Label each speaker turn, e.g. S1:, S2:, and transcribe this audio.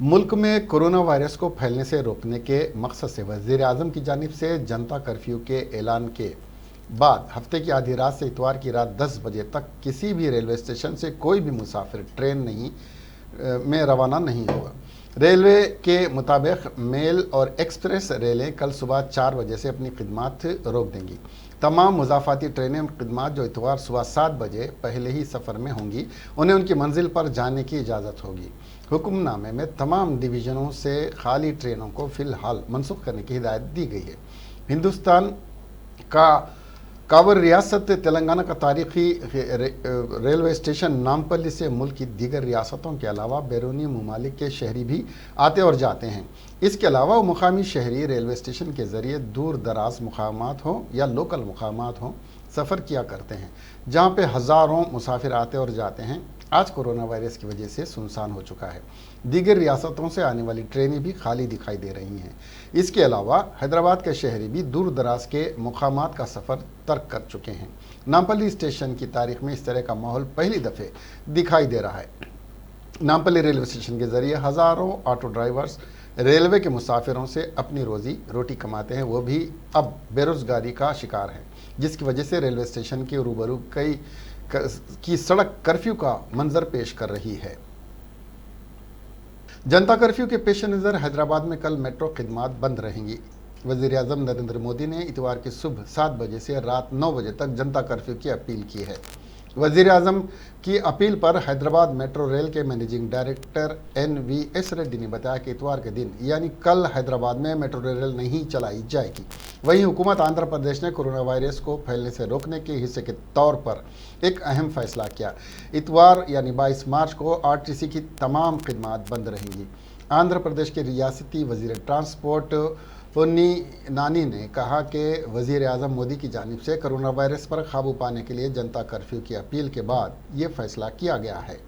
S1: मुल्क में corona virus को फैलने से रोकने के मकसद से वज़ीर आज़म की जानिब से जनता कर्फ्यू के ऐलान के बाद हफ्ते की आधी रात से इतवार की रात 10 बजे तक किसी भी रेलवे स्टेशन से कोई भी मुसाफिर ट्रेन में रवाना नहीं होगा। रेलवे के मुताबिक मेल और एक्सप्रेस रेलें कल सुबह 4 बजे से अपनी खिदमात रोक देंगी। तमाम मुजाफाती ट्रेनें और खिदमात जो इतवार सुबह 7 बजे पहले ही सफ़र में होंगी, उन्हें उनकी मंजिल पर जाने की इजाज़त होगी। हुक्मनामे में तमाम डिवीज़नों से खाली ट्रेनों को फ़िलहाल मनसूख करने की हिदायत दी गई है। हिंदुस्तान का कावर रियासत तेलंगाना का तारीखी रेलवे स्टेशन नामपल्ली से मुल्क की दीगर रियासतों के अलावा बैरूनी ममालिक के शहरी भी आते और जाते हैं। इसके अलावा मुकामी शहरी रेलवे स्टेशन के ज़रिए दूर दराज मुकामात हों या लोकल मुकामात हों सफ़र किया करते हैं, जहाँ पे हज़ारों मुसाफिर आते और जाते हैं। आज कोरोना वायरस की वजह से सुनसान हो चुका है। दीगर रियासतों से आने वाली ट्रेनें भी खाली दिखाई दे रही हैं। इसके अलावा हैदराबाद के शहरी भी दूर दराज के मुकामात का सफ़र तर्क कर चुके हैं। नामपल्ली स्टेशन की तारीख में इस तरह का माहौल पहली दफ़े दिखाई दे रहा है। नामपल्ली रेलवे स्टेशन के ज़रिए हज़ारों ऑटो ड्राइवर्स रेलवे के मुसाफिरों से अपनी रोज़ी रोटी कमाते हैं। वो भी अब बेरोज़गारी का शिकार हैं, जिसकी वजह से रेलवे स्टेशन के रूबरू की सड़क कर्फ्यू का मंजर पेश कर रही है। जनता कर्फ्यू के पेश नज़र हैदराबाद में कल मेट्रो खिदमात बंद रहेंगी। वज़ीर आज़म नरेंद्र मोदी ने इतवार की सुबह 7 बजे से रात 9 बजे तक जनता कर्फ्यू की अपील की है। वज़ीर आज़म की अपील पर हैदराबाद मेट्रो रेल के मैनेजिंग डायरेक्टर NVS रेड्डी ने बताया कि इतवार के दिन यानी कल हैदराबाद में मेट्रो रेल नहीं चलाई जाएगी। वहीं हुकूमत आंध्र प्रदेश ने कोरोना वायरस को फैलने से रोकने के हिस्से के तौर पर एक अहम फैसला किया। इतवार यानी 22 मार्च को RTC की तमाम खिदमात बंद रहेंगी। आंध्र प्रदेश के रियासती वज़ीर ट्रांसपोर्ट पोन्नी नानी ने कहा कि वज़ीर आज़म मोदी की जानिब से कोरोना वायरस पर काबू पाने के लिए जनता कर्फ्यू की अपील के बाद ये फैसला किया गया है।